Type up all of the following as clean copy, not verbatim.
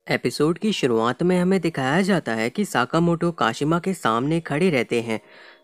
Episode की शुरुआत में हमें दिखाया जाता है कि साकामोटो काशिमा के सामने खड़े रहते हैं।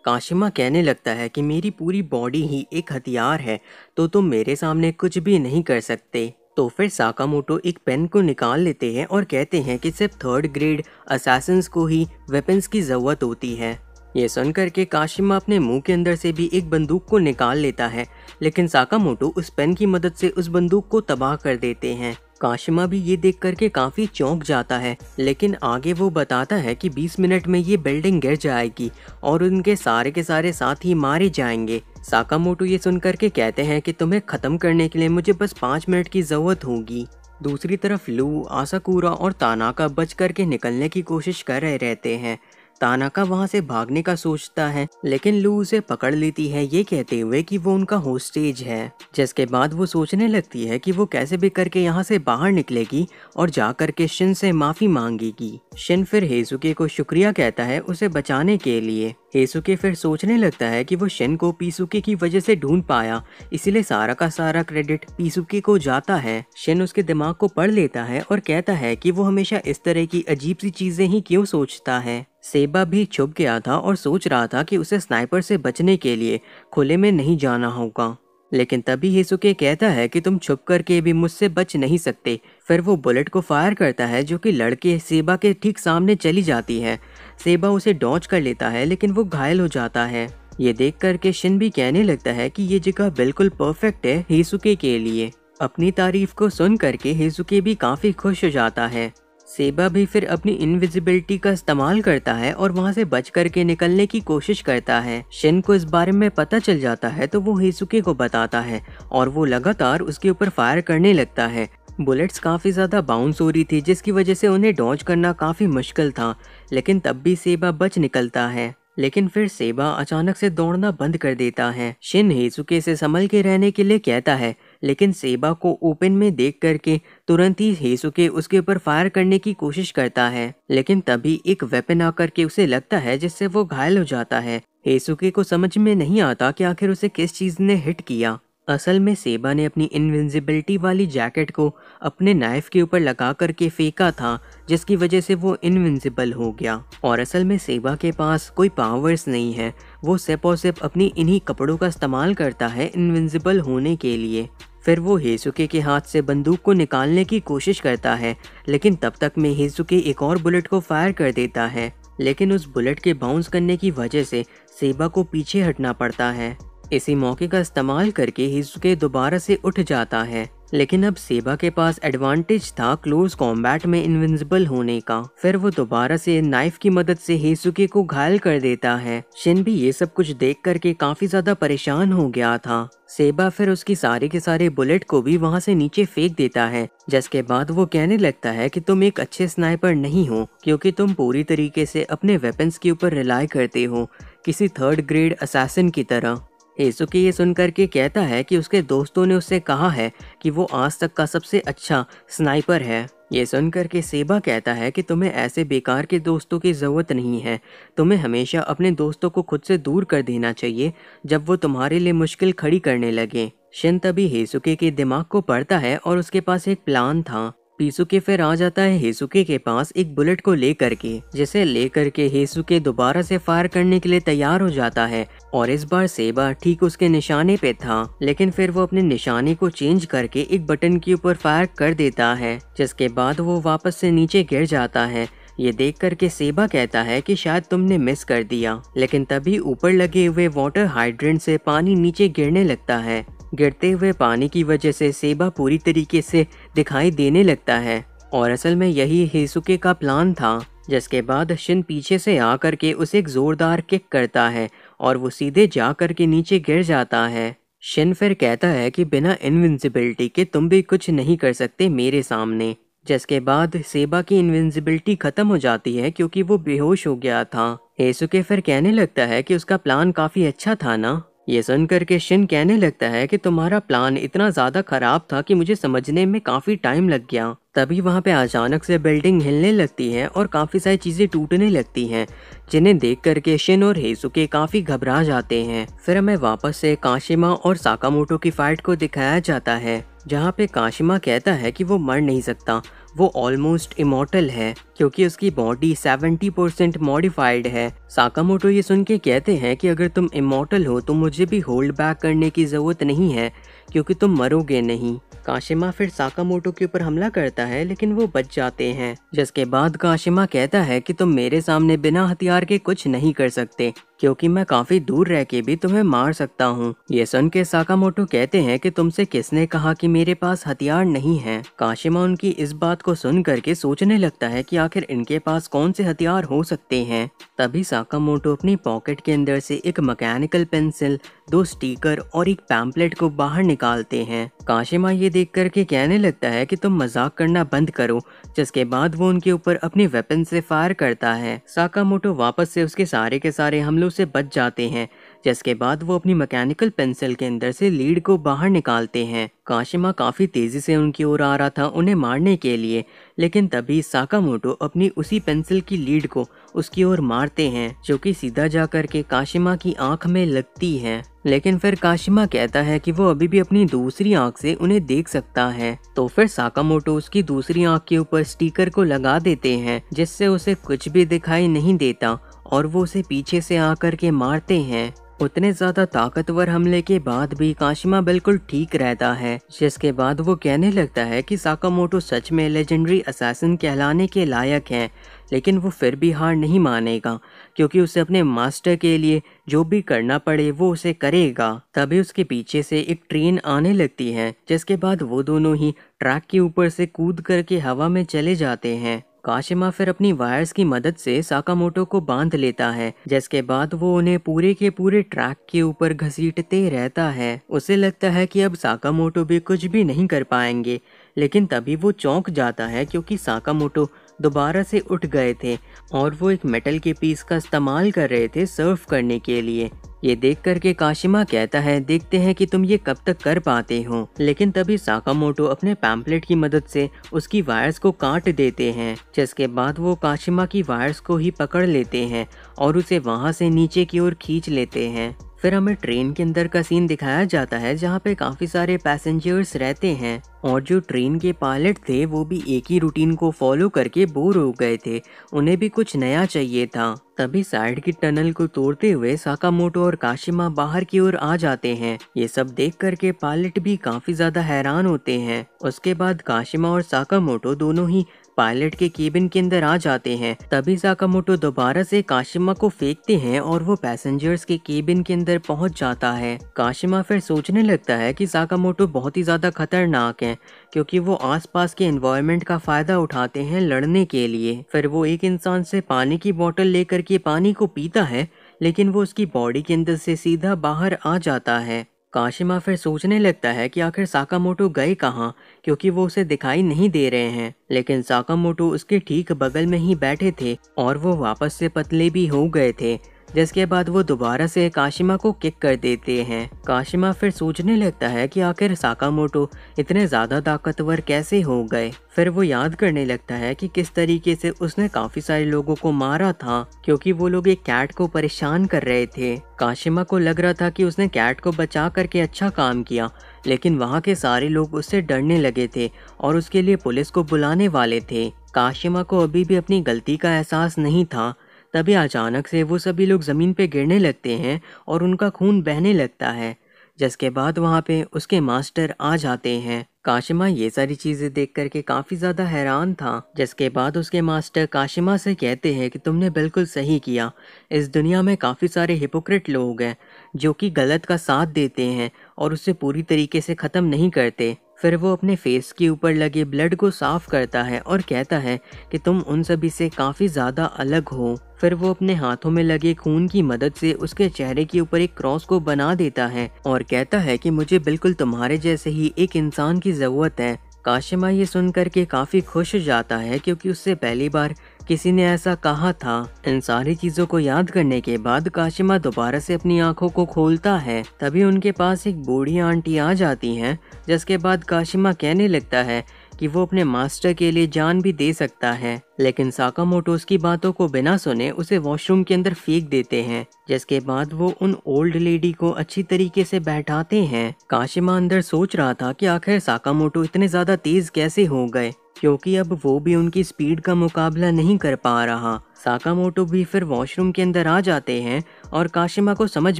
काशिमा कहने लगता है कि मेरी पूरी बॉडी ही एक हथियार है, तो तुम मेरे सामने कुछ भी नहीं कर सकते। तो फिर साकामोटो एक पेन को निकाल लेते हैं और कहते हैं कि सिर्फ थर्ड ग्रेड असैसिन्स को ही वेपन्स की ज़रूरत होती है। ये सुनकर के काशिमा अपने मुंह के अंदर से भी एक बंदूक को निकाल लेता है, लेकिन साकामोटो उस पेन की मदद से उस बंदूक को तबाह कर देते हैं। काशिमा भी ये देख करके काफी चौंक जाता है, लेकिन आगे वो बताता है कि 20 मिनट में ये बिल्डिंग गिर जाएगी और उनके सारे के सारे साथी मारे जाएंगे। साकामोटो ये सुन करके कहते हैं कि तुम्हें खत्म करने के लिए मुझे बस 5 मिनट की जरूरत होगी। दूसरी तरफ लू, आसाकुरा और तानाका बच करके निकलने की कोशिश कर रहे रहते हैं। तानाका वहां से भागने का सोचता है, लेकिन लू उसे पकड़ लेती है, ये कहते हुए कि वो उनका होस्टेज है। जिसके बाद वो सोचने लगती है कि वो कैसे भी करके यहाँ से बाहर निकलेगी और जा करके शिन से माफी मांगेगी। शिन फिर हेसुके को शुक्रिया कहता है उसे बचाने के लिए। हेसुके फिर सोचने लगता है कि वो शिन को पीसुके की वजह से ढूंढ पाया, इसीलिए सारा का सारा क्रेडिट पीसुके को जाता है। शिन उसके दिमाग को पढ़ लेता है और कहता है कि वो हमेशा इस तरह की अजीब सी चीजें ही क्यों सोचता है। सेबा भी छुप गया था और सोच रहा था कि उसे स्नाइपर से बचने के लिए खुले में नहीं जाना होगा, लेकिन तभी हेसुके कहता है कि तुम छुप करके भी मुझसे बच नहीं सकते। फिर वो बुलेट को फायर करता है जो कि लड़के सेबा के ठीक सामने चली जाती है। सेबा उसे डॉज कर लेता है, लेकिन वो घायल हो जाता है। ये देख करके शिन भी कहने लगता है कि ये जगह बिल्कुल परफेक्ट है हेसुके के लिए। अपनी तारीफ को सुन करके हेसुके भी काफी खुश हो जाता है। सेबा भी फिर अपनी इनविजिबिलिटी का इस्तेमाल करता है और वहां से बच करके निकलने की कोशिश करता है। शिन को इस बारे में पता चल जाता है तो वो हेसुके को बताता है और वो लगातार उसके ऊपर फायर करने लगता है। बुलेट्स काफी ज्यादा बाउंस हो रही थी, जिसकी वजह से उन्हें डॉज करना काफी मुश्किल था, लेकिन तब भी सेबा बच निकलता है। लेकिन फिर सेबा अचानक से दौड़ना बंद कर देता है। शिन हेसुके से संभल के रहने के लिए कहता है, लेकिन सेबा को ओपन में देख करके तुरंत ही हेसुके उसके ऊपर फायर करने की कोशिश करता है, लेकिन तभी एक वेपन आकर के उसे लगता है, जिससे वो घायल हो जाता है। हेसुके को समझ में नहीं आता कि आखिर उसे किस चीज ने हिट किया। असल में सेबा ने अपनी इनविंसिबिलिटी वाली जैकेट को अपने नाइफ के ऊपर लगा करके फेंका था, जिसकी वजह से वो इनविंसिबल हो गया। और असल में सेबा के पास कोई पावर्स नहीं है, वो सिर्फ और सिर्फ अपनी इन्हीं कपड़ों का इस्तेमाल करता है इनविंसिबल होने के लिए। फिर वो हेसुके के हाथ से बंदूक को निकालने की कोशिश करता है, लेकिन तब तक में हेसुके एक और बुलेट को फायर कर देता है, लेकिन उस बुलेट के बाउंस करने की वजह से सेबा को पीछे हटना पड़ता है। इसी मौके का इस्तेमाल करके हेसुके दोबारा से उठ जाता है, लेकिन अब सेबा के पास एडवांटेज था क्लोज कॉम्बैट में इनविंसिबल होने का। फिर वो दोबारा से नाइफ की मदद से हेसुके को घायल कर देता है। शिन भी ये सब कुछ देख करके काफी ज्यादा परेशान हो गया था। सेबा फिर उसकी सारे के सारे बुलेट को भी वहां से नीचे फेंक देता है, जिसके बाद वो कहने लगता है कि तुम एक अच्छे स्नाइपर नहीं हो, क्योंकि तुम पूरी तरीके से अपने वेपन्स के ऊपर रिलाई करते हो, किसी थर्ड ग्रेड असैसिन की तरह। हेसुके ये सुनकर के कहता है कि उसके दोस्तों ने उससे कहा है कि वो आज तक का सबसे अच्छा स्नाइपर है। ये सुनकर के सेबा कहता है कि तुम्हें ऐसे बेकार के दोस्तों की ज़रूरत नहीं है, तुम्हें हमेशा अपने दोस्तों को खुद से दूर कर देना चाहिए जब वो तुम्हारे लिए मुश्किल खड़ी करने लगे। शिन तभी हेसुके के दिमाग को पढ़ता है और उसके पास एक प्लान था। पीसुके फिर आ जाता है हेसुके के पास एक बुलेट को लेकर के, जिसे लेकर के हेसुके दोबारा से फायर करने के लिए तैयार हो जाता है और इस बार सेबा ठीक उसके निशाने पे था, लेकिन फिर वो अपने निशाने को चेंज करके एक बटन के ऊपर फायर कर देता है, जिसके बाद वो वापस से नीचे गिर जाता है। ये देख करके सेबा कहता है कि शायद तुमने मिस कर दिया, लेकिन तभी ऊपर लगे हुए वाटर हाइड्रेंट से पानी नीचे गिरने लगता है। गिरते हुए पानी की वजह से सेबा पूरी तरीके से दिखाई देने लगता है और असल में यही हेसुके का प्लान था। जिसके बाद शिन पीछे से आकर के उसे एक जोरदार किक करता है और वो सीधे जा कर के नीचे गिर जाता है। शिन फिर कहता है कि बिना इनविंसिबिलिटी के तुम भी कुछ नहीं कर सकते मेरे सामने। जिसके बाद सेबा की इनविंसिबिलिटी खत्म हो जाती है क्योंकि वो बेहोश हो गया था। हेसुके फिर कहने लगता है कि उसका प्लान काफी अच्छा था ना। ये सुनकर के शिन कहने लगता है कि तुम्हारा प्लान इतना ज्यादा खराब था कि मुझे समझने में काफी टाइम लग गया। तभी वहां पे अचानक से बिल्डिंग हिलने लगती है और काफी सारी चीजें टूटने लगती हैं, जिन्हें देख करके शिन और हेसुके काफी घबरा जाते हैं। फिर हमें वापस से काशिमा और साकामोटो की फाइट को दिखाया जाता है, जहाँ पे काशिमा कहता है कि वो मर नहीं सकता वो ऑलमोस्ट इमॉर्टल है क्योंकि उसकी बॉडी 70% मॉडिफाइड है। साकामोटो ये सुन के कहते हैं कि अगर तुम इमॉर्टल हो तो मुझे भी होल्ड बैक करने की ज़रूरत नहीं है क्योंकि तुम मरोगे नहीं। काशिमा फिर साकामोटो के ऊपर हमला करता है लेकिन वो बच जाते हैं, जिसके बाद काशिमा कहता है कि तुम मेरे सामने बिना हथियार के कुछ नहीं कर सकते क्योंकि मैं काफी दूर रह के भी तुम्हें मार सकता हूँ। ये सुन के साकामोटो कहते हैं कि तुमसे किसने कहा कि मेरे पास हथियार नहीं है। काशिमा उनकी इस बात को सुन करके सोचने लगता है कि आखिर इनके पास कौन से हथियार हो सकते हैं। तभी साकामोटो अपनी पॉकेट के अंदर से एक मैकेनिकल पेंसिल, 2 स्टिकर और एक पैम्पलेट को बाहर निकालते हैं। काशिमा ये देख करके कहने लगता है कि तुम मजाक करना बंद करो, जिसके बाद वो उनके ऊपर अपनी वेपन से फायर करता है। साकामोटो वापस से उसके सारे के सारे हमलों से बच जाते हैं, जिसके बाद वो अपनी मैकेनिकल पेंसिल के अंदर से लीड को बाहर निकालते हैं। काशिमा काफी तेजी से उनकी ओर आ रहा था उन्हें मारने के लिए, लेकिन तभी साकामोटो अपनी उसी पेंसिल की लीड को उसकी ओर मारते हैं जो कि सीधा जा करके काशिमा की आंख में लगती है। लेकिन फिर काशिमा कहता है कि वो अभी भी अपनी दूसरी आंख से उन्हें देख सकता है। तो फिर साकामोटो उसकी दूसरी आंख के ऊपर स्टिकर को लगा देते हैं जिससे उसे कुछ भी दिखाई नहीं देता और वो उसे पीछे से आकर के मारते हैं। उतने ज्यादा ताकतवर हमले के बाद भी काशिमा बिल्कुल ठीक रहता है, जिसके बाद वो कहने लगता है कि साकामोटो सच में लेजेंडरी असैसिन कहलाने के लायक है, लेकिन वो फिर भी हार नहीं मानेगा क्योंकि उसे अपने मास्टर के लिए जो भी करना पड़े वो उसे करेगा। तभी उसके पीछे से एक ट्रेन आने लगती है, जिसके बाद वो दोनों ही ट्रैक के ऊपर से कूद करके हवा में चले जाते हैं। काशिमा फिर अपनी वायर्स की मदद से साकामोटो को बांध लेता है, जिसके बाद वो उन्हें पूरे के पूरे ट्रैक के ऊपर घसीटते रहता है। उसे लगता है कि अब साकामोटो भी कुछ भी नहीं कर पाएंगे, लेकिन तभी वो चौंक जाता है क्योंकि साकामोटो दोबारा से उठ गए थे और वो एक मेटल के पीस का इस्तेमाल कर रहे थे सर्फ करने के लिए। ये देख करके काशिमा कहता है, देखते हैं कि तुम ये कब तक कर पाते हो। लेकिन तभी साकामोटो अपने पैम्पलेट की मदद से उसकी वायर्स को काट देते हैं, जिसके बाद वो काशिमा की वायर्स को ही पकड़ लेते हैं और उसे वहां से नीचे की ओर खींच लेते हैं। फिर हमें ट्रेन के अंदर का सीन दिखाया जाता है जहाँ पे काफी सारे पैसेंजर्स रहते हैं और जो ट्रेन के पायलट थे वो भी एक ही रूटीन को फॉलो करके बोर हो गए थे, उन्हें भी कुछ नया चाहिए था। तभी साइड की टनल को तोड़ते हुए साकामोटो और काशिमा बाहर की ओर आ जाते हैं। ये सब देख करके पायलट भी काफी ज्यादा हैरान होते हैं। उसके बाद काशिमा और साकामोटो दोनों ही पायलट के केबिन के अंदर आ जाते हैं। तभी साकामोटो दोबारा से काशिमा को फेंकते हैं और वो पैसेंजर्स के केबिन के अंदर पहुंच जाता है। काशिमा फिर सोचने लगता है कि साकामोटो बहुत ही ज्यादा खतरनाक है क्योंकि वो आसपास के एनवायरनमेंट का फायदा उठाते हैं लड़ने के लिए। फिर वो एक इंसान से पानी की बोतल लेकर के पानी को पीता है, लेकिन वो उसकी बॉडी के अंदर से सीधा बाहर आ जाता है। काशिमा फिर सोचने लगता है कि आखिर साकामोटो गए कहाँ, क्योंकि वो उसे दिखाई नहीं दे रहे हैं। लेकिन साकामोटो उसके ठीक बगल में ही बैठे थे और वो वापस से पतले भी हो गए थे, जिसके बाद वो दोबारा से काशिमा को किक कर देते हैं। काशिमा फिर सोचने लगता है कि आखिर साकामोटो इतने ज्यादा ताकतवर कैसे हो गए। फिर वो याद करने लगता है कि किस तरीके से उसने काफी सारे लोगों को मारा था क्योंकि वो लोग एक कैट को परेशान कर रहे थे। काशिमा को लग रहा था कि उसने कैट को बचा करके अच्छा काम किया, लेकिन वहाँ के सारे लोग उससे डरने लगे थे और उसके लिए पुलिस को बुलाने वाले थे। काशिमा को अभी भी अपनी गलती का एहसास नहीं था। तभी अचानक से वो सभी लोग जमीन पे गिरने लगते हैं और उनका खून बहने लगता है, जिसके बाद वहाँ पे उसके मास्टर आ जाते हैं। काशिमा ये सारी चीजें देख करके काफी ज्यादा हैरान था, जिसके बाद उसके मास्टर काशिमा से कहते हैं कि तुमने बिल्कुल सही किया। इस दुनिया में काफी सारे हिपोक्रेट लोग हैं जो कि गलत का साथ देते हैं और उसे पूरी तरीके से खत्म नहीं करते। फिर वो अपने फेस के ऊपर लगे ब्लड को साफ करता है और कहता है कि तुम उन सभी से काफी ज्यादा अलग हो। फिर वो अपने हाथों में लगे खून की मदद से उसके चेहरे के ऊपर एक क्रॉस को बना देता है और कहता है कि मुझे बिल्कुल तुम्हारे जैसे ही एक इंसान की जरूरत है। काशिमा ये सुनकर के काफी खुश हो जाता है क्योंकि उससे पहली बार किसी ने ऐसा कहा था। इन सारी चीजों को याद करने के बाद काशिमा दोबारा से अपनी आंखों को खोलता है। तभी उनके पास एक बूढ़ी आंटी आ जाती हैं, जिसके बाद काशिमा कहने लगता है कि वो अपने मास्टर के लिए जान भी दे सकता है, लेकिन साकामोटो उसकी बातों को बिना सुने उसे वॉशरूम के अंदर फेंक देते हैं, जिसके बाद वो उन ओल्ड लेडी को अच्छी तरीके से बैठाते हैं। काशिमा अंदर सोच रहा था कि आखिर साकामोटो इतने ज्यादा तेज कैसे हो गए, क्योंकि अब वो भी उनकी स्पीड का मुकाबला नहीं कर पा रहा। साकामोटो भी फिर वॉशरूम के अंदर आ जाते हैं और काशिमा को समझ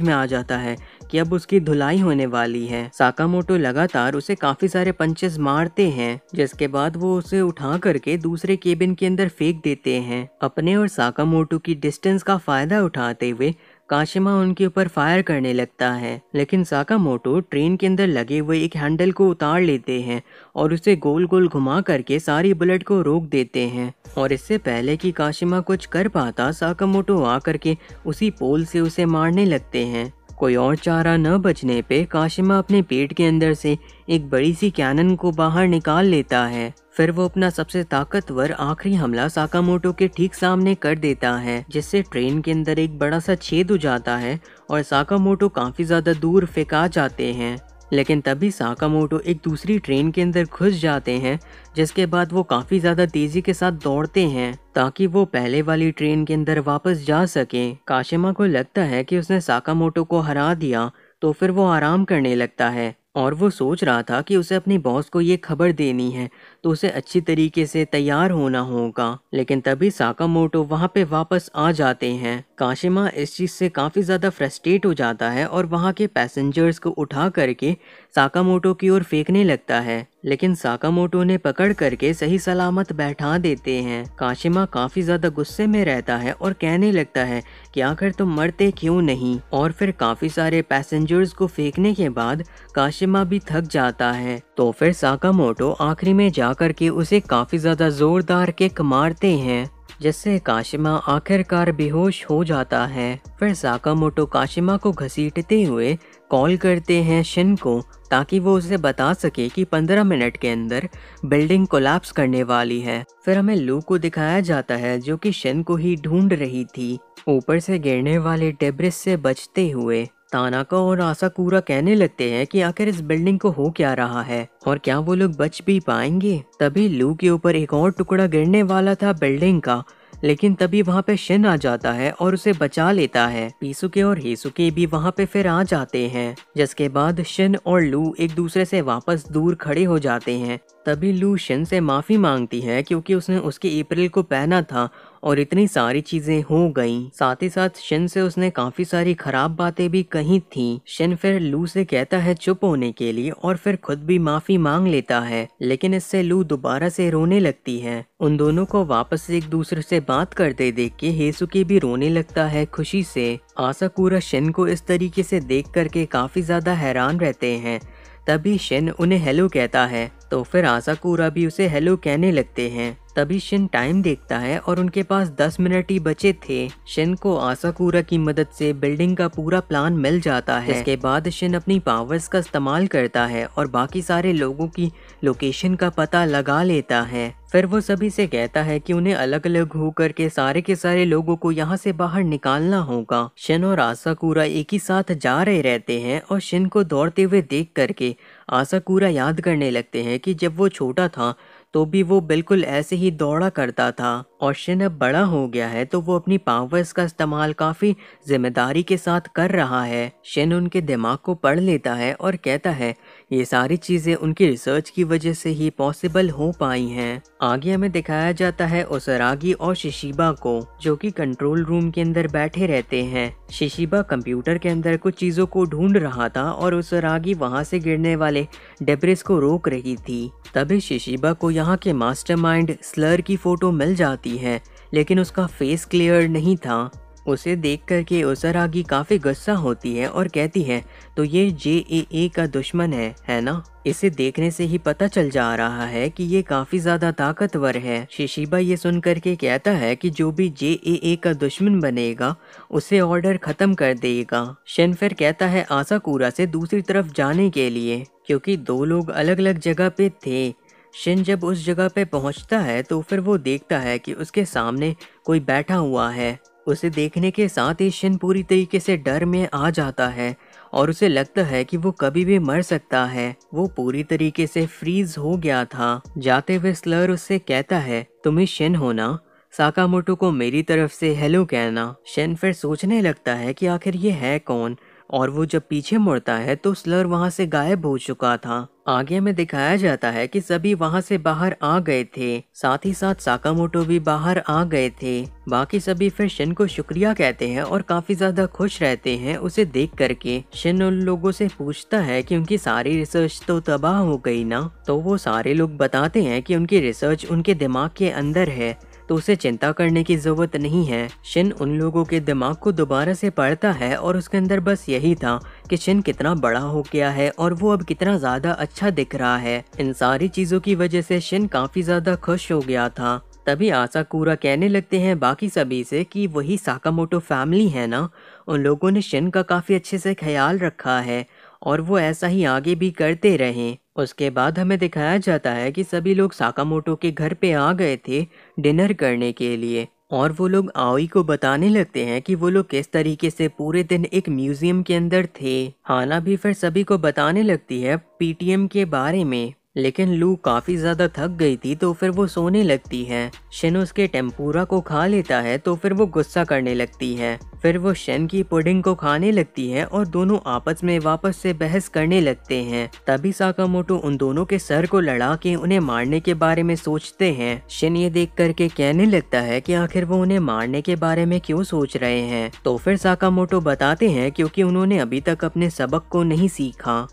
में आ जाता है कि अब उसकी धुलाई होने वाली है। साकामोटो लगातार उसे काफी सारे पंचेस मारते हैं, जिसके बाद वो उसे उठा करके दूसरे केबिन के अंदर फेंक देते हैं। अपने और साकामोटो की डिस्टेंस का फायदा उठाते हुए काशिमा उनके ऊपर फायर करने लगता है, लेकिन साकामोटो ट्रेन के अंदर लगे हुए एक हैंडल को उतार लेते हैं और उसे गोल गोल घुमा करके सारी बुलेट को रोक देते हैं। और इससे पहले कि काशिमा कुछ कर पाता, साकामोटो आकर के उसी पोल से उसे मारने लगते हैं। कोई और चारा न बचने पे काशिमा अपने पेट के अंदर से एक बड़ी सी कैनन को बाहर निकाल लेता है। फिर वो अपना सबसे ताकतवर आखिरी हमला साकामोटो के ठीक सामने कर देता है, जिससे ट्रेन के अंदर एक बड़ा सा छेद हो जाता है और साकामोटो काफी ज्यादा दूर फेंका जाते हैं। लेकिन तभी साकामोटो एक दूसरी ट्रेन के अंदर घुस जाते हैं, जिसके बाद वो काफी ज्यादा तेजी के साथ दौड़ते हैं ताकि वो पहले वाली ट्रेन के अंदर वापस जा सकें। काशिमा को लगता है कि उसने साकामोटो को हरा दिया, तो फिर वो आराम करने लगता है और वो सोच रहा था कि उसे अपनी बॉस को ये खबर देनी है, तो उसे अच्छी तरीके से तैयार होना होगा। लेकिन तभी साकामोटो वहाँ पे वापस आ जाते हैं। काशिमा इस चीज़ से काफ़ी ज़्यादा फ्रस्ट्रेट हो जाता है और वहाँ के पैसेंजर्स को उठा करके साकामोटो की ओर फेंकने लगता है, लेकिन साकामोटो ने पकड़ करके सही सलामत बैठा देते हैं। काशिमा काफ़ी ज़्यादा गुस्से में रहता है और कहने लगता है कि आखिर तुम मरते क्यों नहीं। और फिर काफ़ी सारे पैसेंजर्स को फेंकने के बाद काशिमा भी थक जाता है, तो फिर साकामोटो आखिरी में जाकर के उसे काफ़ी ज़्यादा ज़ोरदार किक मारते हैं, जिससे काशिमा आखिरकार बेहोश हो जाता है। फिर साकामोटो काशिमा को घसीटते हुए कॉल करते हैं शिन को, ताकि वो उसे बता सके कि 15 मिनट के अंदर बिल्डिंग कोलैप्स करने वाली है। फिर हमें लू को दिखाया जाता है, जो कि शिन को ही ढूंढ रही थी, ऊपर से गिरने वाले डेब्रिस से बचते हुए। तानाका और आसाकुरा कहने लगते हैं कि आखिर इस बिल्डिंग को हो क्या रहा है और क्या वो लोग बच भी पाएंगे। तभी लू के ऊपर एक और टुकड़ा गिरने वाला था बिल्डिंग का, लेकिन तभी वहाँ पे शिन आ जाता है और उसे बचा लेता है। पीसुके और हेसुके भी वहाँ पे फिर आ जाते हैं, जिसके बाद शिन और लू एक दूसरे से वापस दूर खड़े हो जाते हैं। तभी लू शिन से माफी मांगती है, क्योंकि उसने उसके अप्रैल को पहना था और इतनी सारी चीजें हो गईं। साथ ही साथ शिन से उसने काफी सारी खराब बातें भी कही थी। शिन फिर लू से कहता है चुप होने के लिए और फिर खुद भी माफी मांग लेता है, लेकिन इससे लू दोबारा से रोने लगती है। उन दोनों को वापस एक दूसरे से बात करते देख के हेसुके भी रोने लगता है खुशी से। आसाकुरा शिन को इस तरीके से देख करके काफी ज्यादा हैरान रहते हैं। तभी शिन उन्हें हेलो कहता है, तो फिर आसाकुरा भी उसे हेलो कहने लगते हैं। तभी शिन टाइम देखता है और उनके पास 10 मिनट ही बचे थे। शिन को आसाकुरा की मदद से बिल्डिंग का पूरा प्लान मिल जाता है। इसके बाद शिन अपनी पावर्स का इस्तेमाल करता है और बाकी सारे लोगों की लोकेशन का पता लगा लेता है। फिर वो सभी से कहता है कि उन्हें अलग अलग होकर के सारे लोगों को यहाँ से बाहर निकालना होगा। शिन और आसाकुरा एक ही साथ जा रहे रहते हैं और शिन को दौड़ते हुए देख करके आसाकुरा याद करने लगते हैं कि जब वो छोटा था तो भी वो बिल्कुल ऐसे ही दौड़ा करता था, और शिन अब बड़ा हो गया है तो वो अपनी पावर्स का इस्तेमाल काफी जिम्मेदारी के साथ कर रहा है। शिन उनके दिमाग को पढ़ लेता है और कहता है ये सारी चीजें उनकी रिसर्च की वजह से ही पॉसिबल हो पाई हैं। आगे हमें दिखाया जाता है ओसरागी और शिशिबा को, जो कि कंट्रोल रूम के अंदर बैठे रहते हैं। शिशिबा कंप्यूटर के अंदर कुछ चीजों को ढूंढ रहा था और ओसरागी वहां से गिरने वाले डेब्रिस को रोक रही थी। तभी शिशिबा को यहाँ के मास्टरमाइंड स्लर की फोटो मिल जाती है, लेकिन उसका फेस क्लियर नहीं था। उसे देख करके ओसरागी काफी गुस्सा होती है और कहती है तो ये JAA का दुश्मन है ना? इसे देखने से ही पता चल जा रहा है कि ये काफी ज्यादा ताकतवर है। शिशिबा ये सुन करके कहता है कि जो भी JAA का दुश्मन बनेगा उसे ऑर्डर खत्म कर देगा। शिन फिर कहता है आसाकुरा से दूसरी तरफ जाने के लिए, क्योंकि दो लोग अलग अलग जगह पे थे। शिन जब उस जगह पे पहुंचता है तो फिर वो देखता है कि उसके सामने कोई बैठा हुआ है। उसे देखने के साथ ही शिन पूरी तरीके से डर में आ जाता है और उसे लगता है कि वो कभी भी मर सकता है। वो पूरी तरीके से फ्रीज हो गया था। जाते हुए स्लर उससे कहता है, तुम्हें शिन हो ना? साकामोटो को मेरी तरफ से हेलो कहना। शिन फिर सोचने लगता है कि आखिर ये है कौन, और वो जब पीछे मुड़ता है तो स्लर वहां से गायब हो चुका था। आगे में दिखाया जाता है कि सभी वहां से बाहर आ गए थे, साथ ही साथ साकामोटो भी बाहर आ गए थे। बाकी सभी फिर शिन को शुक्रिया कहते हैं और काफी ज्यादा खुश रहते हैं उसे देख करके। शिन उन लोगों से पूछता है कि उनकी सारी रिसर्च तो तबाह हो गई ना? तो वो सारे लोग बताते हैं कि उनकी रिसर्च उनके दिमाग के अंदर है, तो उसे चिंता करने की जरूरत नहीं है। शिन उन लोगों के दिमाग को दोबारा से पढ़ता है और उसके अंदर बस यही था कि शिन कितना बड़ा हो गया है और वो अब कितना ज्यादा अच्छा दिख रहा है। इन सारी चीजों की वजह से शिन काफी ज्यादा खुश हो गया था। तभी आसाकुरा कहने लगते हैं बाकी सभी से कि वही साकामोटो फैमिली है ना, उन लोगों ने शिन का काफी अच्छे से ख्याल रखा है और वो ऐसा ही आगे भी करते रहें। उसके बाद हमें दिखाया जाता है कि सभी लोग साकामोटो के घर पे आ गए थे डिनर करने के लिए, और वो लोग आओई को बताने लगते हैं कि वो लोग किस तरीके से पूरे दिन एक म्यूजियम के अंदर थे। हाना भी फिर सभी को बताने लगती है पीटीएम के बारे में, लेकिन लू काफी ज्यादा थक गई थी तो फिर वो सोने लगती है। शिन उसके टेम्पुरा को खा लेता है तो फिर वो गुस्सा करने लगती है। फिर वो शिन की पुडिंग को खाने लगती है और दोनों आपस में वापस से बहस करने लगते हैं। तभी साकामोटो उन दोनों के सर को लड़ा के उन्हें मारने के बारे में सोचते हैं। शिन ये देख करके कहने लगता है कि आखिर वो उन्हें मारने के बारे में क्यों सोच रहे हैं। तो फिर साकामोटो बताते हैं क्योंकि उन्होंने अभी तक अपने सबक को नहीं सीखा।